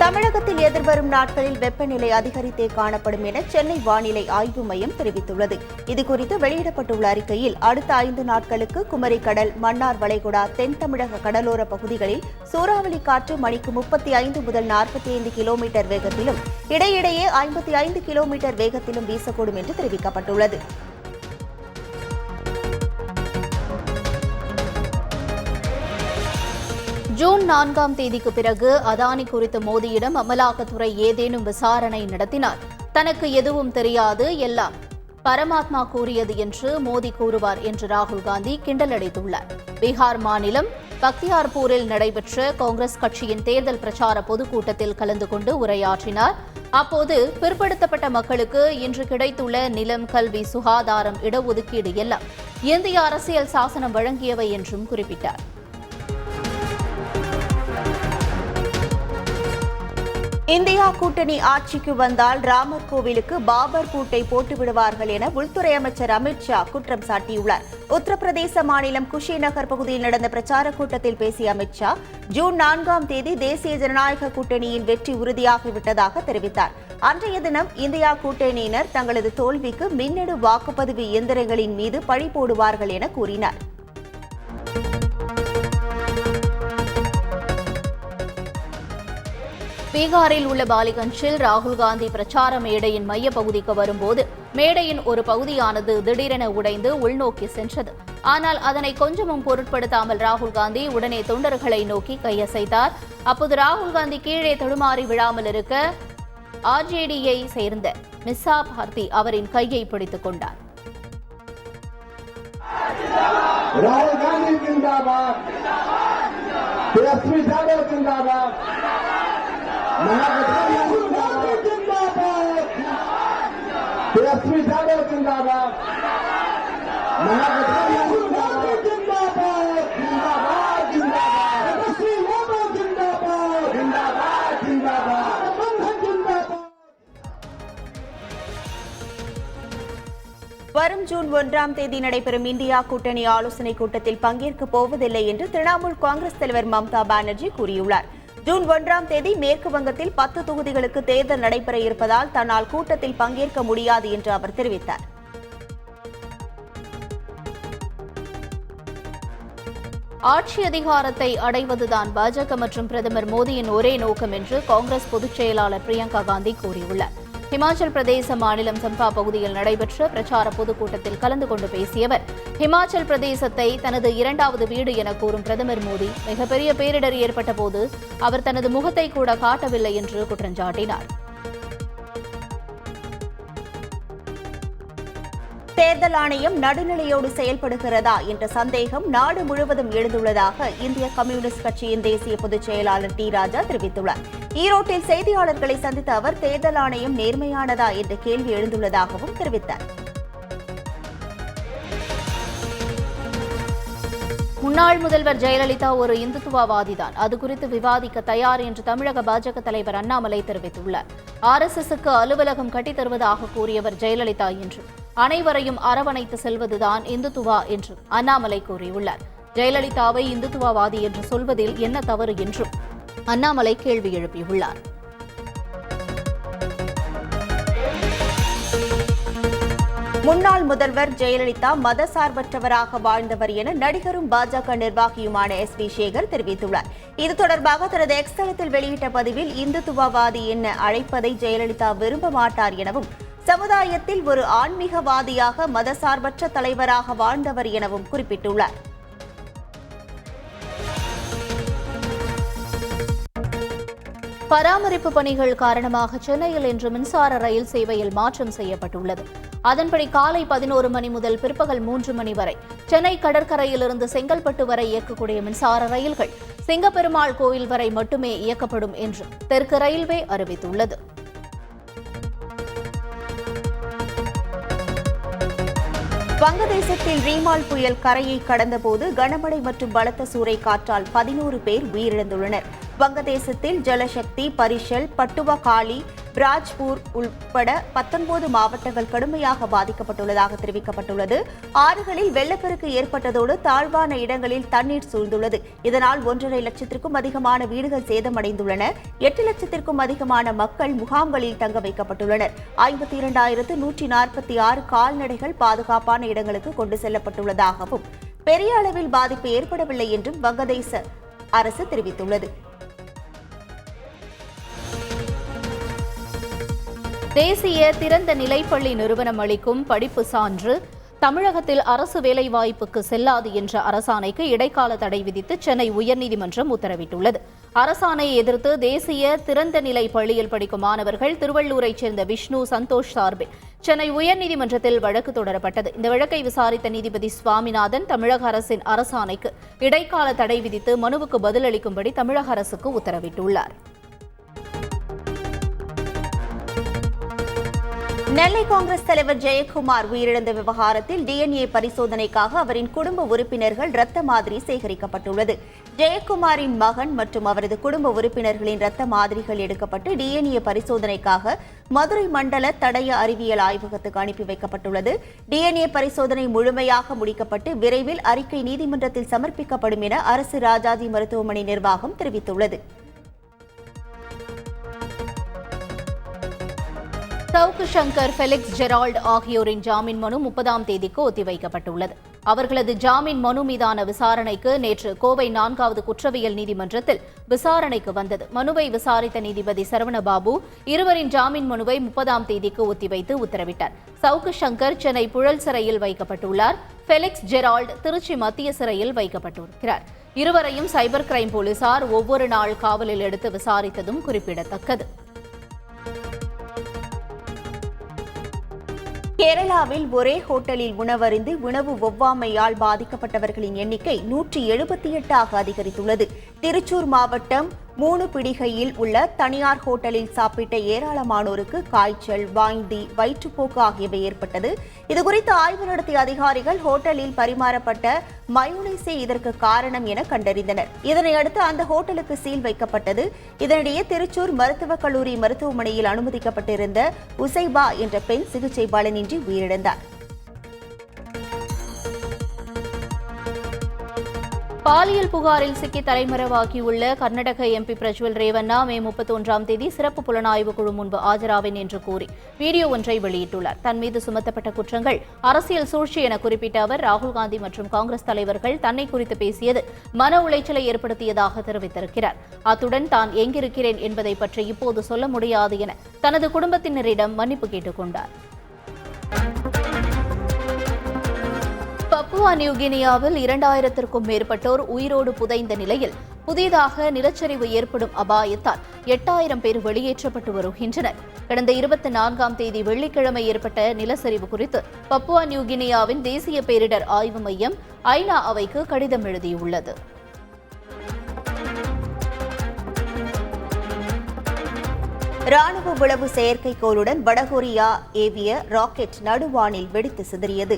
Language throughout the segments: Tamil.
தமிழகத்தில் எதிர்வரும் நாட்களில் வெப்பநிலை அதிகரித்தே காணப்படும் என சென்னை வானிலை ஆய்வு மையம் தெரிவித்துள்ளது. இதுகுறித்து வெளியிடப்பட்டுள்ள அறிக்கையில் அடுத்த 5 நாட்களுக்கு குமரிக்கடல், மன்னார் வளைகுடா, தென் தமிழக கடலோர பகுதிகளில் சூறாவளி காற்று மணிக்கு 35 முதல் 45 கிலோமீட்டர் வேகத்திலும் இடையிடையே 55 கிலோமீட்டர் வேகத்திலும் வீசக்கூடும் என்று தெரிவிக்கப்பட்டுள்ளது. ஜூன் 4ஆம் தேதிக்கு பிறகு அதானி குறித்த மோடியிடம் அமலாக்கத்துறை ஏதேனும் விசாரணை நடத்தினால் தனக்கு எதுவும் தெரியாது, எல்லாம் பரமாத்மா கூறியது என்று மோடி கூறுவார் என்று ராகுல் காந்தி கிண்டலடித்துள்ளார். பீகார் மாநிலம் பக்தியார்பூரில் நடைபெற்ற காங்கிரஸ் கட்சியின் தேர்தல் பிரச்சார பொதுக்கூட்டத்தில் கலந்து கொண்டு உரையாற்றினார். அப்போது பிற்படுத்தப்பட்ட மக்களுக்கு இன்று கிடைத்துள்ள நிலம், கல்வி, சுகாதாரம், இடஒதுக்கீடு எல்லாம் இந்திய அரசியல் சாசனம் வழங்கியவை என்றும் குறிப்பிட்டார். இந்தியா கூட்டணி ஆட்சிக்கு வந்தால் ராமர் கோவிலுக்கு பாபர் பூட்டை போட்டுவிடுவார்கள் என உள்துறை அமைச்சர் அமித் ஷா குற்றம் சாட்டியுள்ளார். உத்தரப்பிரதேச மாநிலம் குஷிநகர் பகுதியில் நடந்த பிரச்சார கூட்டத்தில் பேசிய அமித் ஷா, ஜூன் 4ஆம் தேதி தேசிய ஜனநாயக கூட்டணியின் வெற்றி உறுதியாகிவிட்டதாக தெரிவித்தார். அன்றைய தினம் இந்தியா கூட்டணியினர் தங்களது தோல்விக்கு மின்னணு வாக்குப்பதிவு இயந்திரங்களின் மீது பழி போடுவார்கள் என கூறினார். பீகாரில் உள்ள பாலிகஞ்சில் ராகுல் காந்தி பிரச்சார மேடையின் மையப்பகுதிக்கு வரும்போது மேடையின் ஒரு பகுதியானது திடீரென உடைந்து உள்நோக்கி சென்றது. ஆனால் அதனை கொஞ்சமும் பொருட்படுத்தாமல் ராகுல் காந்தி உடனே தொண்டர்களை நோக்கி கையசைத்தார். அப்போது ராகுல் காந்தி கீழே தடுமாறி விழாமல் இருக்க ஆர்ஜேடியை சேர்ந்த மிஸ்ஸா பார்த்தி அவரின் கையை பிடித்துக் கொண்டார். ராகுல் காந்தி ஜிந்தாபாத், வரும் ஜூன் 1ஆம் தேதி நடைபெறும் இந்தியா கூட்டணி ஆலோசனைக் கூட்டத்தில் பங்கேற்கப் போவதில்லை என்று திரிணாமுல் காங்கிரஸ் தலைவர் மம்தா பானர்ஜி கூறியுள்ளார். ஜூன் 1ஆம் தேதி மேற்கு வங்கத்தில் 10 தொகுதிகளுக்கு தேர்தல் நடைபெற இருப்பதால் தன்னால் கூட்டத்தில் பங்கேற்க முடியாது என்று அவர் தெரிவித்தார். ஆட்சி அதிகாரத்தை அடைவதுதான் பாஜக மற்றும் பிரதமர் மோடியின் ஒரே நோக்கம் என்று காங்கிரஸ் பொதுச் செயலாளர் பிரியங்கா காந்தி கூறியுள்ளார். ஹிமாச்சல் பிரதேச மாநிலம் சம்பா பகுதியில் நடைபெற்ற பிரச்சார பொதுக்கூட்டத்தில் கலந்து கொண்டு பேசிய அவர், ஹிமாச்சல் பிரதேசத்தை தனது 2வது வீடு என கூறும் பிரதமர் மோடி மிகப்பெரிய பேரிடர் ஏற்பட்ட போது அவர் தனது முகத்தை கூட காட்டவில்லை என்று குற்றம் சாட்டினார். தேர்தல் ஆணையம் நடுநிலையோடு செயல்படுகிறதா என்ற சந்தேகம் நாடு முழுவதும் எழுந்துள்ளதாக இந்திய கம்யூனிஸ்ட் கட்சியின் தேசிய பொதுச் செயலாளர் டி ராஜா தெரிவித்துள்ளார். ஈரோட்டில் செய்தியாளர்களை சந்தித்த அவர், தேர்தல் ஆணையம் நேர்மையானதா என்ற கேள்வி எழுந்துள்ளதாகவும் தெரிவித்தார். முன்னாள் முதல்வர் ஜெயலலிதா ஒரு இந்துத்துவவாதிதான், அது குறித்து விவாதிக்க தயார் என்று தமிழக பாஜக தலைவர் அண்ணாமலை தெரிவித்துள்ளார். RSSக்கு அலுவலகம் கட்டித்தருவதாக கூறியவர் ஜெயலலிதா என்றும் அனைவரையும் அரவணைத்து செல்வதுதான் இந்துத்துவா என்று அண்ணாமலை கூறியுள்ளார். ஜெயலலிதாவை இந்துத்துவவாதி என்று சொல்வதில் என்ன தவறு என்றும் அண்ணாமலை கேள்வி எழுப்பியுள்ளார். முன்னாள் முதல்வர் ஜெயலலிதா மதசார்பற்றவராக வாழ்ந்தவர் என நடிகரும் பாஜக நிர்வாகியுமான SP சேகர் தெரிவித்துள்ளார். இது தொடர்பாக தனது எக்ஸ் தளத்தில் வெளியிட்ட பதிவில், இந்துத்துவவாதி என அழைப்பதை ஜெயலலிதா விரும்ப மாட்டார் எனவும், சமுதாயத்தில் ஒரு ஆன்மீகவாதியாக மதசார்பற்ற தலைவராக வாழ்ந்தவர் எனவும் குறிப்பிட்டுள்ளார். பராமரிப்பு பணிகள் காரணமாக சென்னையில் இன்று மின்சார ரயில் சேவையில் மாற்றம் செய்யப்பட்டுள்ளது. அதன்படி காலை 11 மணி முதல் பிற்பகல் 3 மணி வரை சென்னை கடற்கரையிலிருந்து செங்கல்பட்டு வரை இயக்கக்கூடிய மின்சார ரயில்கள் சிங்கப்பெருமாள் கோயில் வரை மட்டுமே இயக்கப்படும் என்று தெற்கு ரயில்வே அறிவித்துள்ளது. வங்கதேசத்தில் ரீமால் புயல் கரையை கடந்தபோது கனமழை மற்றும் பலத்த சூறை காற்றால் 11 பேர் உயிரிழந்துள்ளனர். வங்கதேசத்தில் ஜலசக்தி, பரிஷல், பட்டுவகாளி, ராஜ்பூர் உட்பட 19 மாவட்டங்கள் கடுமையாக பாதிக்கப்பட்டுள்ளதாக தெரிவிக்கப்பட்டுள்ளது. ஆறுகளில் வெள்ளப்பெருக்கு ஏற்பட்டதோடு தாழ்வான இடங்களில் தண்ணீர் சூழ்ந்துள்ளது. இதனால் 1.5 லட்சத்திற்கும் அதிகமான வீடுகள் சேதமடைந்துள்ளன. 8 லட்சத்திற்கும் அதிகமான மக்கள் முகாம்களில் தங்க வைக்கப்பட்டுள்ளனர். 52,146 கால்நடைகள் பாதுகாப்பான இடங்களுக்கு கொண்டு செல்லப்பட்டுள்ளதாகவும் பெரிய அளவில் பாதிப்பு ஏற்படவில்லை என்றும் வங்கதேச அரசு தெரிவித்துள்ளது. தேசிய திறந்த நிலைப்பள்ளி நிறுவனம் அளிக்கும் படிப்பு சான்று தமிழகத்தில் அரசு வேலைவாய்ப்புக்கு செல்லாது என்ற அரசாணைக்கு இடைக்கால தடை விதித்து சென்னை உயர்நீதிமன்றம் உத்தரவிட்டுள்ளது. அரசாணையை எதிர்த்து தேசிய திறந்த நிலை பள்ளியில் படிக்கும் மாணவர்கள் திருவள்ளூரைச் சேர்ந்த விஷ்ணு சந்தோஷ் சார்பில் சென்னை உயர்நீதிமன்றத்தில் வழக்கு தொடரப்பட்டது. இந்த வழக்கை விசாரித்த நீதிபதி சுவாமிநாதன் தமிழக அரசின் அரசாணைக்கு இடைக்கால தடை விதித்து மனுவுக்கு பதிலளிக்கும்படி தமிழக அரசுக்கு உத்தரவிட்டுள்ளார். நெல்லை காங்கிரஸ் தலைவர் ஜெயக்குமார் உயிரிழந்த விவகாரத்தில் டிஎன்ஏ பரிசோதனைக்காக அவரின் குடும்ப உறுப்பினர்கள் இரத்த மாதிரி சேகரிக்கப்பட்டுள்ளது. ஜெயக்குமாரின் மகன் மற்றும் அவரது குடும்ப உறுப்பினர்களின் இரத்த மாதிரிகள் எடுக்கப்பட்டு டிஎன்ஏ பரிசோதனைக்காக மதுரை மண்டல தடய அறிவியல் ஆய்வகத்துக்கு அனுப்பி வைக்கப்பட்டுள்ளது. டிஎன்ஏ பரிசோதனை முழுமையாக முடிக்கப்பட்டு விரைவில் அறிக்கை நீதிமன்றத்தில் சமர்ப்பிக்கப்படும் என அரசு ராஜாஜி மருத்துவமனை நிர்வாகம் தெரிவித்துள்ளது. சவுக்கு சங்கர், ஃபெலிக்ஸ் ஜெரால்ட் ஆகியோரின் ஜாமீன் மனு 30ஆம் தேதிக்கு ஒத்திவைக்கப்பட்டுள்ளது. அவர்களது ஜாமீன் மனு மீதான விசாரணைக்கு நேற்று கோவை 4வது குற்றவியல் நீதிமன்றத்தில் விசாரணைக்கு வந்தது. மனுவை விசாரித்த நீதிபதி சரவணபாபு இருவரின் ஜாமீன் மனுவை 30ஆம் தேதிக்கு ஒத்திவைத்து உத்தரவிட்டார். சவுக்கு சங்கர் சென்னை புழல் சிறையில் வைக்கப்பட்டுள்ளார். ஃபெலிக்ஸ் ஜெரால்ட் திருச்சி மத்திய சிறையில் வைக்கப்பட்டிருக்கிறார். இருவரையும் சைபர் கிரைம் போலீசார் ஒவ்வொரு நாள் காவலில் எடுத்து விசாரித்ததும் குறிப்பிடத்தக்கது. கேரளாவில் ஒரே ஹோட்டலில் உணவருந்து உணவு ஒவ்வாமையால் பாதிக்கப்பட்டவர்களின் எண்ணிக்கை 178 அதிகரித்துள்ளது. திருச்சூர் மாவட்டம் மூணுபிடிகையில் உள்ள தனியார் ஹோட்டலில் சாப்பிட்ட ஏராளமானோருக்கு காய்ச்சல், வாந்தி, வயிற்றுப்போக்கு ஆகியவை ஏற்பட்டது. இதுகுறித்து ஆய்வு நடத்திய அதிகாரிகள் ஹோட்டலில் பரிமாறப்பட்ட மயோனைஸே இதற்கு காரணம் என கண்டறிந்தனர். இதனையடுத்து அந்த ஹோட்டலுக்கு சீல் வைக்கப்பட்டது. இதனிடையே திருச்சூர் மருத்துவக் கல்லூரி மருத்துவமனையில் அனுமதிக்கப்பட்டிருந்த உசைபா என்ற பெண் சிகிச்சை பலனின்றி உயிரிழந்தார். பாலியல் புகாரில் சிக்கி தலைமறைவாகியுள்ள கர்நாடக எம்பி பிரஜ்வல் ரேவண்ணா மே 31ஆம் தேதி சிறப்பு புலனாய்வு குழு முன்பு ஆஜராவேன் என்று கூறி வீடியோ ஒன்றை வெளியிட்டுள்ளார். தன் மீது சுமத்தப்பட்ட குற்றங்கள் அரசியல் சூழ்ச்சி என குறிப்பிட்ட அவர் ராகுல் காந்தி மற்றும் காங்கிரஸ் தலைவர்கள் தன்னை குறித்து பேசியது மன உளைச்சலை ஏற்படுத்தியதாக தெரிவித்திருக்கிறார். அத்துடன் தான் எங்கிருக்கிறேன் என்பதை பற்றி இப்போது சொல்ல முடியாது என தனது குடும்பத்தினரிடம் மன்னிப்பு கேட்டுக் கொண்டார். பப்புவா நியூகினியாவில் 2000த்திற்கும் மேற்பட்டோர் உயிரோடு புதைந்த நிலையில் புதிதாக நிலச்சரிவு ஏற்படும் அபாயத்தால் 8000 பேர் வெளியேற்றப்பட்டு வருகின்றனர். கடந்த 24ஆம் தேதி வெள்ளிக்கிழமை ஏற்பட்ட நிலச்சரிவு குறித்து பப்புவா நியூகினியாவின் தேசிய பேரிடர் ஆய்வு மையம் ஐநா அவைக்கு கடிதம் எழுதியுள்ளது. ராணுவ உளவு செயற்கைக்கோளுடன் வடகொரியா ஏவிய ராக்கெட் நடுவானில் வெடித்து சிதறியது.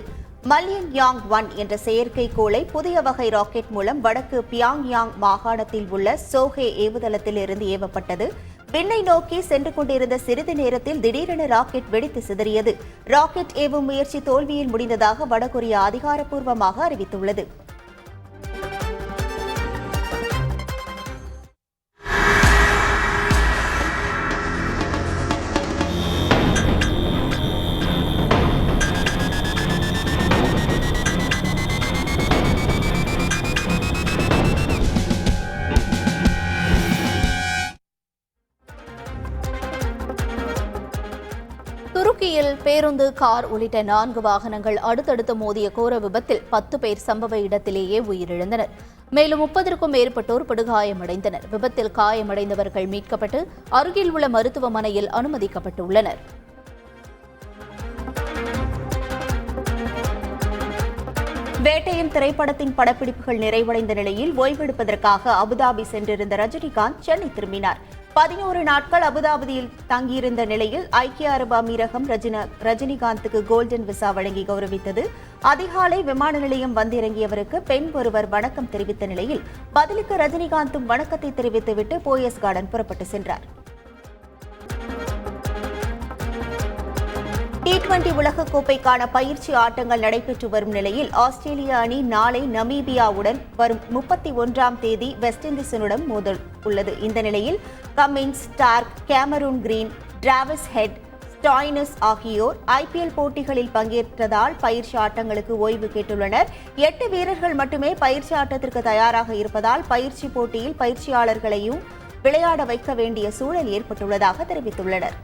மல்யன் யாங் 1 என்ற செயற்கைக்கோளை புதிய வகை ராக்கெட் மூலம் வடக்கு பியாங்யாங் மாகாணத்தில் உள்ள சோஹே ஏவுதளத்தில் இருந்து ஏவப்பட்டது. விண்ணை நோக்கி சென்று கொண்டிருந்த சிறிது நேரத்தில் திடீரென ராக்கெட் வெடித்து சிதறியது. ராக்கெட் ஏவும் முயற்சி தோல்வியில் முடிந்ததாக வடகொரியா அதிகாரப்பூர்வமாக அறிவித்துள்ளது. துருக்கியில் பேருந்து, கார் உள்ளிட்ட 4 வாகனங்கள் அடுத்தடுத்து மோதிய கோர விபத்தில் 10 பேர் சம்பவ இடத்திலேயே உயிரிழந்தனர். மேலும் 30க்கும் மேற்பட்டோர் படுகாயமடைந்தனர். விபத்தில் காயமடைந்தவர்கள் மீட்கப்பட்டு அருகில் உள்ள மருத்துவமனையில் அனுமதிக்கப்பட்டுள்ளனர். வேட்டையன் திரைப்படத்தின் படப்பிடிப்புகள் நிறைவடைந்த நிலையில் ஓய்வெடுப்பதற்காக அபுதாபி சென்றிருந்த ரஜினிகாந்த் சென்னை திரும்பினார். 11 நாட்கள் அபுதாபியில் தங்கியிருந்த நிலையில் ஐக்கிய அரபு அமீரகம் ரஜினிகாந்துக்கு கோல்டன் விசா வழங்கி கௌரவித்தது. அதிகாலை விமான நிலையம் வந்திறங்கியவருக்கு பெண் ஒருவர் வணக்கம் தெரிவித்த நிலையில் பதிலுக்கு ரஜினிகாந்தும் வணக்கத்தை தெரிவித்துவிட்டு போயஸ் கார்டன் புறப்பட்டு சென்றார். T20 உலகக்கோப்பைக்கான பயிற்சி ஆட்டங்கள் நடைபெற்று வரும் நிலையில் ஆஸ்திரேலிய அணி நாளை நமீபியாவுடன் வரும் 31ஆம் தேதி வெஸ்ட் இண்டீஸுடன் மோதல் உள்ளது. இந்த நிலையில் Cummins, Starc, Cameron Green, Travis Head, Stoinis ஆகியோர் IPL போட்டிகளில் பங்கேற்றதால் பயிற்சி ஆட்டங்களுக்கு ஓய்வு கேட்டுள்ளனர். 8 வீரர்கள் மட்டுமே பயிற்சி ஆட்டத்திற்கு தயாராக இருப்பதால் பயிற்சி போட்டியில் பயிற்சியாளர்களையும் விளையாட வைக்க வேண்டிய சூழல் ஏற்பட்டுள்ளதாக தெரிவித்துள்ளனர்.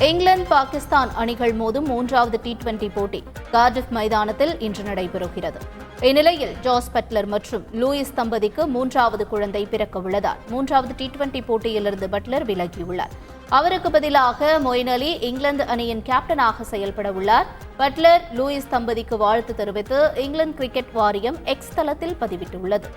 இங்கிலாந்து, பாகிஸ்தான் அணிகள் மோதும் 3வது T20 போட்டி கார்டிஃப் மைதானத்தில் இன்று நடைபெறுகிறது. இந்நிலையில் ஜாஸ் பட்லர் மற்றும் லூயிஸ் தம்பதிக்கு 3வது குழந்தை பிறக்க உள்ளதால் 3வது T20 போட்டியிலிருந்து பட்லர் விலகியுள்ளார். அவருக்கு பதிலாக மொயின் அலி இங்கிலாந்து அணியின் கேப்டனாக செயல்பட உள்ளார். பட்லர், லூயிஸ் தம்பதிக்கு வாழ்த்து தெரிவித்து இங்கிலாந்து கிரிக்கெட் வாரியம் எக்ஸ் தளத்தில் பதிவிட்டுள்ளது.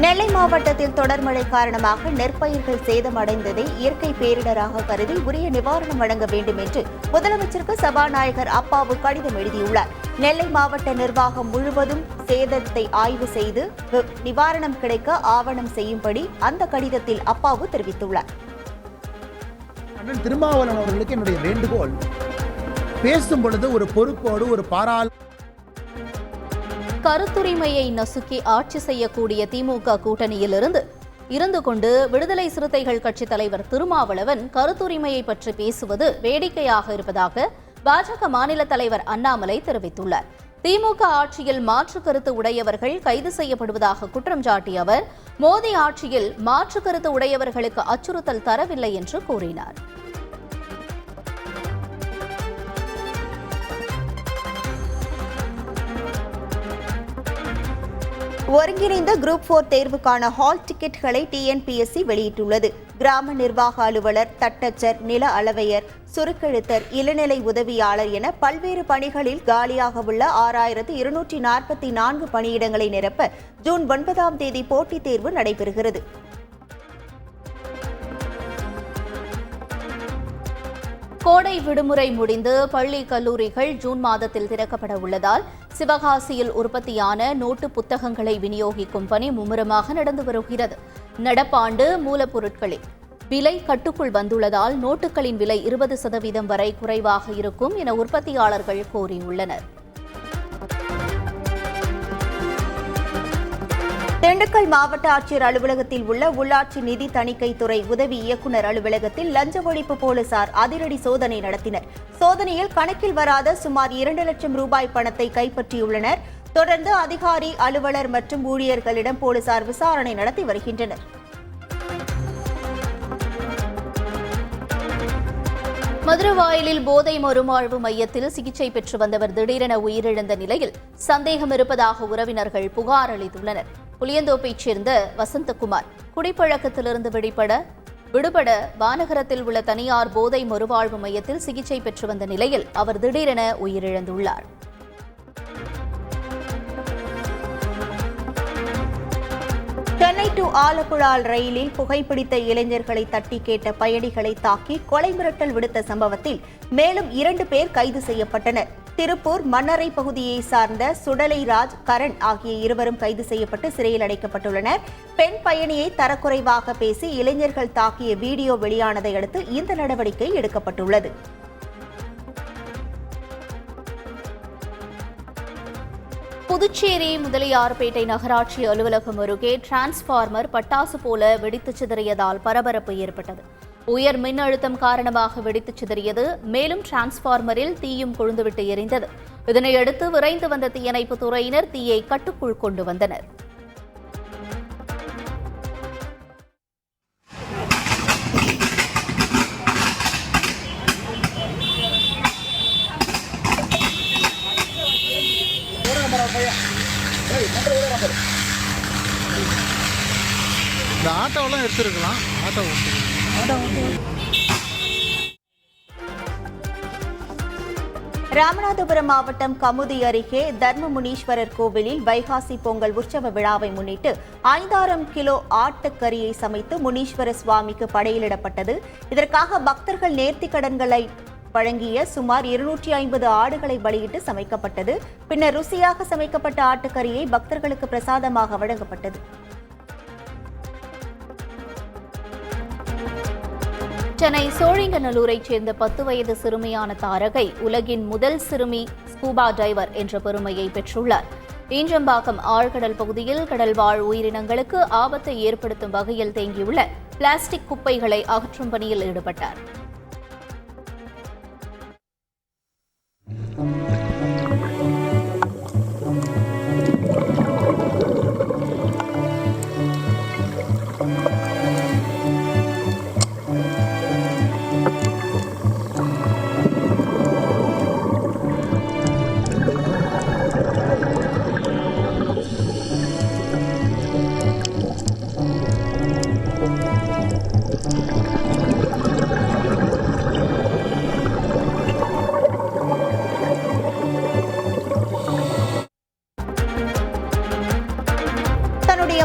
நெல்லை மாவட்டத்தில் தொடர் மழை காரணமாக நெற்பயிர்கள் சேதமடைந்ததை இயற்கை பேரிடராக கருதி உரிய நிவாரணம் வழங்க வேண்டும் என்று முதலமைச்சருக்கு சபாநாயகர் அப்பாவு கடிதம் எழுதியுள்ளார். நெல்லை மாவட்ட நிர்வாகம் முழுவதும் சேதத்தை ஆய்வு செய்து நிவாரணம் கிடைக்க ஆவணம் செய்யும்படி அந்த கடிதத்தில் அப்பாவு தெரிவித்துள்ளார். அண்ணன் திருமாவளவன் அவர்களுக்கு என்னுடைய வேண்டுகோள், பேசும் பொழுது ஒரு பொறுப்போடு ஒரு கருத்துரிமையை நசுக்கி ஆட்சி செய்யக்கூடிய திமுக கூட்டணியிலிருந்து இருந்து கொண்டு விடுதலை சிறுத்தைகள் கட்சித் தலைவர் திருமாவளவன் கருத்துரிமையை பற்றி பேசுவது வேடிக்கையாக இருப்பதாக பாஜக மாநில தலைவர் அண்ணாமலை தெரிவித்துள்ளார். திமுக ஆட்சியில் மாற்று கருத்து உடையவர்கள் கைது செய்யப்படுவதாக குற்றம் சாட்டிய அவர், மோடி ஆட்சியில் மாற்று கருத்து உடையவர்களுக்கு அச்சுறுத்தல் தரவில்லை என்று கூறினார். ஒருங்கிணைந்த குரூப் 4 தேர்வுக்கான ஹால் டிக்கெட்டுகளை TNPSC வெளியிட்டுள்ளது. கிராம நிர்வாக அலுவலர், தட்டச்சர், நில அளவையர், சுருக்கெழுத்தர், இளநிலை உதவியாளர் என பல்வேறு பணிகளில் காலியாக உள்ள 6244 பணியிடங்களை நிரப்ப ஜூன் 9ஆம் தேதி போட்டித் தேர்வு நடைபெறுகிறது. கோடை விடுமுறை முடிந்து பள்ளி, கல்லூரிகள் ஜூன் மாதத்தில் திறக்கப்பட உள்ளதால் சிவகாசியில் உற்பத்தியான நோட்டு புத்தகங்களை விநியோகிக்கும் பணி மும்முரமாக நடந்து வருகிறது. நடப்பாண்டு மூலப்பொருட்களின் விலை கட்டுக்குள் வந்துள்ளதால் நோட்டுகளின் விலை 20% வரை குறைவாக இருக்கும் என உற்பத்தியாளர்கள் கோரியுள்ளனர். திண்டுக்கல் மாவட்ட ஆட்சியர் அலுவலகத்தில் உள்ள உள்ளாட்சி நிதி தணிக்கை துறை உதவி இயக்குநர் அலுவலகத்தில் லஞ்ச ஒழிப்பு போலீசார் அதிரடி சோதனை நடத்தினர். சோதனையில் கணக்கில் வராத சுமார் 2 லட்சம் ரூபாய் பணத்தை கைப்பற்றியுள்ளனர். தொடர்ந்து அதிகாரி, அலுவலர் மற்றும் ஊழியர்களிடம் போலீசார் விசாரணை நடத்தி வருகின்றனர். மதுரவாயலில் போதை மறுவாழ்வு மையத்தில் சிகிச்சை பெற்று வந்தவர் திடீரென உயிரிழந்த நிலையில் சந்தேகம் இருப்பதாக உறவினர்கள் புகார் அளித்துள்ளனர். புளியந்தோப்பைச் சேர்ந்த வசந்தகுமார் குடிப்பழக்கத்திலிருந்து விடுபட வானகரத்தில் உள்ள தனியார் போதை மறுவாழ்வு மையத்தில் சிகிச்சை பெற்று வந்த நிலையில் அவர் திடீரென உயிரிழந்துள்ளார். சென்னை டு ஆலப்புழா ரயிலில் புகைப்பிடித்த இளைஞர்களை தட்டி கேட்ட பயணிகளை தாக்கி கொலை மிரட்டல் விடுத்த சம்பவத்தில் மேலும் 2 பேர் கைது செய்யப்பட்டனர். திருப்பூர் மன்னரை பகுதியை சார்ந்த சுடலை ராஜ், கரண் ஆகிய இருவரும் கைது செய்யப்பட்டு சிறையில் அடைக்கப்பட்டுள்ளனர். பெண் பயணியை தரக்குறைவாக பேசி இளைஞர்கள் தாக்கிய வீடியோ வெளியானதை அடுத்து இந்த நடவடிக்கை எடுக்கப்பட்டுள்ளது. புதுச்சேரி முதலியார்பேட்டை நகராட்சி அலுவலகம் அருகே டிரான்ஸ்பார்மர் பட்டாசு போல வெடித்துச் சிதறியதால் பரபரப்பு ஏற்பட்டது. உயர் மின் அழுத்தம் காரணமாக வெடித்துச் சிதறியது. மேலும் டிரான்ஸ்பார்மரில் தீயும் கொழுந்துவிட்டு எரிந்தது. இதனையடுத்து விரைந்து வந்த தீயணைப்புத் துறையினர் தீயை கட்டுக்குள் கொண்டு வந்தனர். இந்த ஆட்டோவெல்லாம் எடுத்துருக்கலாம். ராமநாதபுரம் மாவட்டம் கமுதி அருகே தர்மமுனீஸ்வரர் கோவிலில் வைகாசி பொங்கல் உற்சவ விழாவை முன்னிட்டு 5000 கிலோ ஆட்டுக்கறியை சமைத்து முனீஸ்வர சுவாமிக்கு படையிலிடப்பட்டது. இதற்காக பக்தர்கள் நேர்த்திக் கடன்களை வழங்கிய சுமார் 250 ஆடுகளை பலியிட்டு சமைக்கப்பட்டது. பின்னர் ருசியாக சமைக்கப்பட்ட ஆட்டுக்கறியை பக்தர்களுக்கு பிரசாதமாக வழங்கப்பட்டது. சென்னை சோழிங்கநல்லூரைச் சேர்ந்த 10 வயது சிறுமியான தாரகை உலகின் முதல் சிறுமி ஸ்கூபா டைவர் என்ற பெருமையை பெற்றுள்ளார். ஈஞ்சம்பாக்கம் ஆழ்கடல் பகுதியில் கடல்வாழ் உயிரினங்களுக்கு ஆபத்தை ஏற்படுத்தும் வகையில் தேங்கியுள்ள பிளாஸ்டிக் குப்பைகளை அகற்றும் பணியில் ஈடுபட்டார்.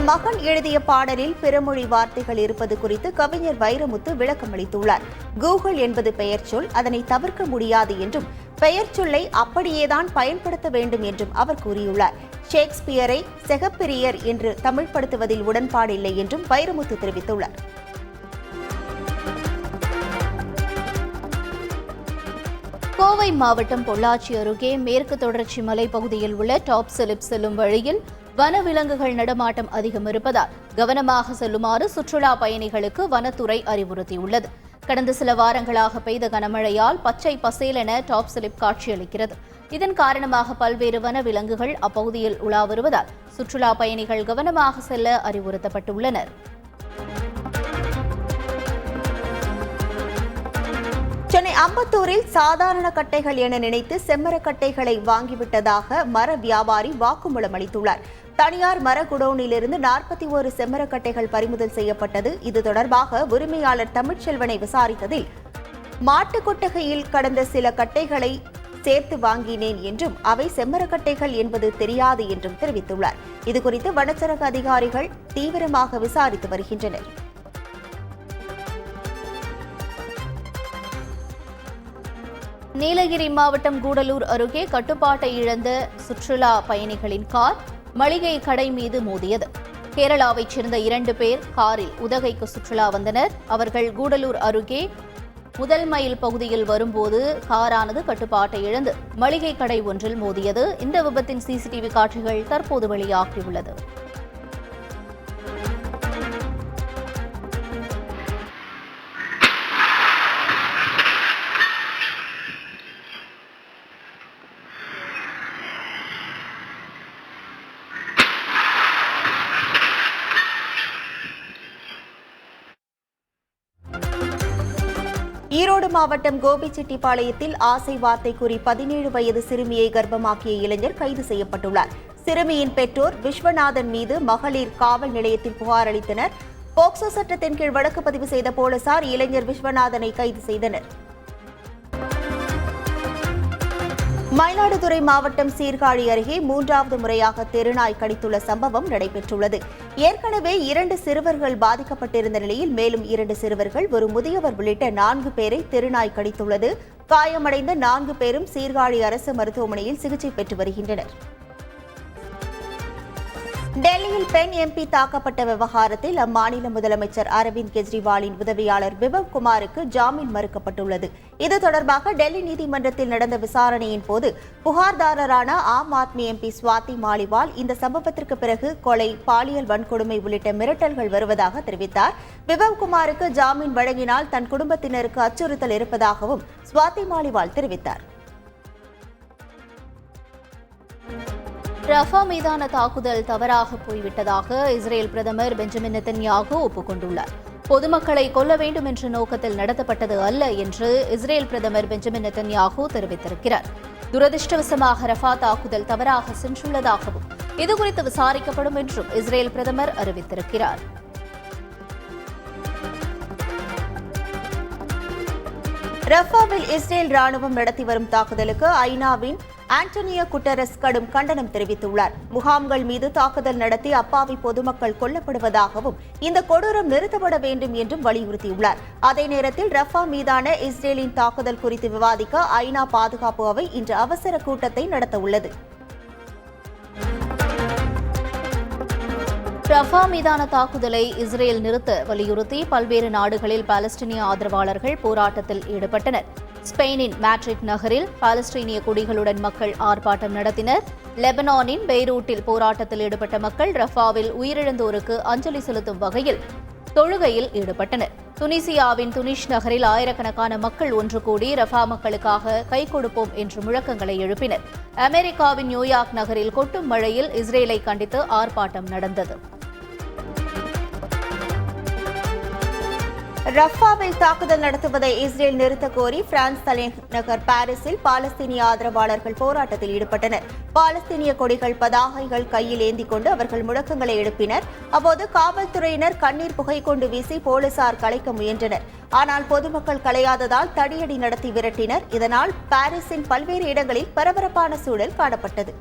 மகன் எழுதிய பாடலில் பிறமொழி வார்த்தைகள் இருப்பது குறித்து கவிஞர் வைரமுத்து விளக்கமளித்துள்ளார். கூகுள் என்பது பெயர் சொல், அதனை தவிர்க்க முடியாது என்றும் பெயர் சொல்லை அப்படியேதான் பயன்படுத்த வேண்டும் என்றும் அவர் கூறியுள்ளார். ஷேக்ஸ்பியரை செகப்பிரியர் என்று தமிழ்படுத்துவதில் உடன்பாடில்லை என்றும் வைரமுத்து தெரிவித்துள்ளார். கோவை மாவட்டம் பொள்ளாச்சி அருகே மேற்கு தொடர்ச்சி மலைப்பகுதியில் உள்ள டாப் ஸ்லிப் செல்லும் வழியில் வனவிலங்குகள் நடமாட்டம் அதிகம் இருப்பதால் கவனமாக செல்லுமாறு சுற்றுலா பயணிகளுக்கு வனத்துறை அறிவுறுத்தியுள்ளது. கடந்த சில வாரங்களாக பெய்த கனமழையால் பச்சை பசேலென டாப் ஸ்லிப் காட்சியளிக்கிறது. இதன் காரணமாக பல்வேறு வனவிலங்குகள் அப்பகுதியில் உலா வருவதால் சுற்றுலா பயணிகள் கவனமாக செல்ல அறிவுறுத்தப்பட்டுள்ளனர். சென்னை அம்பத்தூரில் சாதாரண கட்டைகள் என நினைத்து செம்மரக்கட்டைகளை வாங்கிவிட்டதாக மர வியாபாரி வாக்குமூலம் அளித்துள்ளார். தனியார் மர குடோனிலிருந்து 41 செம்மரக்கட்டைகள் பறிமுதல் செய்யப்பட்டது. இது தொடர்பாக உரிமையாளர் தமிழ்ச்செல்வனை விசாரித்ததில் மாட்டுக் கொட்டகையில் கடந்த சில கட்டைகளை சேர்த்து வாங்கினேன் என்றும் அவை செம்மரக்கட்டைகள் என்பது தெரியாது என்றும் தெரிவித்துள்ளார். இதுகுறித்து வனச்சரக அதிகாரிகள் தீவிரமாக விசாரித்து வருகின்றனர். நீலகிரி மாவட்டம் கூடலூர் அருகே கட்டுப்பாட்டை இழந்த சுற்றுலா பயணிகளின் கார் மளிகை கடை மீது மோதியது. கேரளாவைச் சேர்ந்த 2 பேர் காரில் உதகைக்கு சுற்றுலா வந்தனர். அவர்கள் கூடலூர் அருகே முதல் மைல் பகுதியில் வரும்போது காரானது கட்டுப்பாட்டை இழந்து மளிகை கடை ஒன்றில் மோதியது. இந்த விபத்தின் சிசிடிவி காட்சிகள் தற்போது வெளியாகியுள்ளது. ஈரோடு மாவட்டம் கோபிச்செட்டிப்பாளையத்தில் ஆசை வார்த்தை கூறி 17 வயது சிறுமியை கர்ப்பமாக்கிய இளைஞர் கைது செய்யப்பட்டுள்ளார். சிறுமியின் பெற்றோர் விஸ்வநாதன் மீது மகளிர் காவல் நிலையத்தில் புகார் அளித்தனர். போக்சோ சட்டத்தின் கீழ் வழக்கு பதிவு செய்த போலீசார் இளைஞர் விஸ்வநாதனை கைது செய்தனர். மயிலாடுதுறை மாவட்டம் சீர்காழி அருகே 3வது முறையாக தெருநாய் கடித்துள்ள சம்பவம் நடைபெற்றுள்ளது. ஏற்கனவே 2 சிறுவர்கள் பாதிக்கப்பட்டிருந்த நிலையில் மேலும் 2 சிறுவர்கள், ஒரு முதியவர் உள்ளிட்ட 4 பேரை தெருநாய் கடித்துள்ளது. காயமடைந்த 4 பேரும் சீர்காழி அரசு மருத்துவமனையில் சிகிச்சை பெற்று வருகின்றனர். டெல்லியில் பெண் எம்பி தாக்கப்பட்ட விவகாரத்தில் அம்மாநில முதலமைச்சர் அரவிந்த் கெஜ்ரிவாலின் உதவியாளர் பிபவ் குமாருக்கு ஜாமீன் மறுக்கப்பட்டுள்ளது. இது தொடர்பாக டெல்லி நீதிமன்றத்தில் நடந்த விசாரணையின் போது புகார்தாரரான ஆம் ஆத்மி எம்பி ஸ்வாதி மாலிவால் இந்த சம்பவத்திற்கு பிறகு கொலை, பாலியல் வன்கொடுமை உள்ளிட்ட மிரட்டல்கள் வருவதாக தெரிவித்தார். பிபவ் குமாருக்கு ஜாமீன் வழங்கினால் தன் குடும்பத்தினருக்கு அச்சுறுத்தல் இருப்பதாகவும் ஸ்வாதி மாலிவால் தெரிவித்தார். ரஃபா மீதான தாக்குதல் தவறாக போய்விட்டதாக இஸ்ரேல் பிரதமர் பெஞ்சமின் நெதன்யாகு ஒப்புக்கொண்டுள்ளார். பொதுமக்களை கொல்ல வேண்டும் என்ற நோக்கத்தில் நடத்தப்பட்டது அல்ல என்று இஸ்ரேல் பிரதமர் பெஞ்சமின் நெதன்யாகு தெரிவித்திருக்கிறார். துரதிருஷ்டவசமாக ரஃபா தாக்குதல் தவறாக சென்றுள்ளதாகவும் இதுகுறித்து விசாரிக்கப்படும் என்றும் இஸ்ரேல் பிரதமர் அறிவித்திருக்கிறார். ரஃபாவில் இஸ்ரேல் ராணுவம் நடத்தி வரும் தாக்குதலுக்கு ஐநாவின் ஆண்டனியோ குட்டரஸ் கடும் கண்டனம் தெரிவித்துள்ளார். முகாம்கள் மீது தாக்குதல் நடத்தி அப்பாவி பொதுமக்கள் கொல்லப்படுவதாகவும் இந்த கொடூரம் நிறுத்தப்பட வேண்டும் என்றும் வலியுறுத்தியுள்ளார். அதே நேரத்தில் ரஃபா மீதான இஸ்ரேலின் தாக்குதல் குறித்து விவாதிக்க ஐநா பாதுகாப்பு அவை இன்று அவசர கூட்டத்தை நடத்த உள்ளது. ரஃபா மீதான தாக்குதலை இஸ்ரேல் நிறுத்த வலியுறுத்தி பல்வேறு நாடுகளில் பாலஸ்தீனிய ஆதரவாளர்கள் போராட்டத்தில் ஈடுபட்டனர். ஸ்பெயினின் மேட்ரிட் நகரில் பாலஸ்தீனிய கொடிகளுடன் மக்கள் ஆர்ப்பாட்டம் நடத்தினர். லெபனானின் பெய்ரூட்டில் போராட்டத்தில் ஈடுபட்ட மக்கள் ரஃபாவில் உயிரிழந்தோருக்கு அஞ்சலி செலுத்தும் வகையில் தொழுகையில் ஈடுபட்டனர். துனிசியாவின் துனிஷ் நகரில் ஆயிரக்கணக்கான மக்கள் ஒன்று கூடி ரஃபா மக்களுக்காக கை கொடுப்போம் என்று முழக்கங்களை எழுப்பினர். அமெரிக்காவின் நியூயார்க் நகரில் கொட்டும் மழையில் இஸ்ரேலை கண்டித்து ஆர்ப்பாட்டம் நடந்தது. ரஃபாவில் தாக்குதல் நடத்துவதை இஸ்ரேல் நிறுத்த கோரி பிரான்ஸ் தலைநகர் பாரிஸில் பாலஸ்தீனிய ஆதரவாளர்கள் போராட்டத்தில் ஈடுபட்டனர். பாலஸ்தீனிய கொடிகள், பதாகைகள் கையில் ஏந்தி கொண்டு அவர்கள் முழக்கங்களை எழுப்பினர். அப்போது காவல்துறையினர் கண்ணீர் புகை கொண்டு வீசி போலீசார் கலைக்க முயன்றனர். ஆனால் பொதுமக்கள் கலையாததால் தடியடி நடத்தி விரட்டினர். இதனால் பாரிஸின் பல்வேறு இடங்களில் பரபரப்பான சூழல் காணப்பட்டது.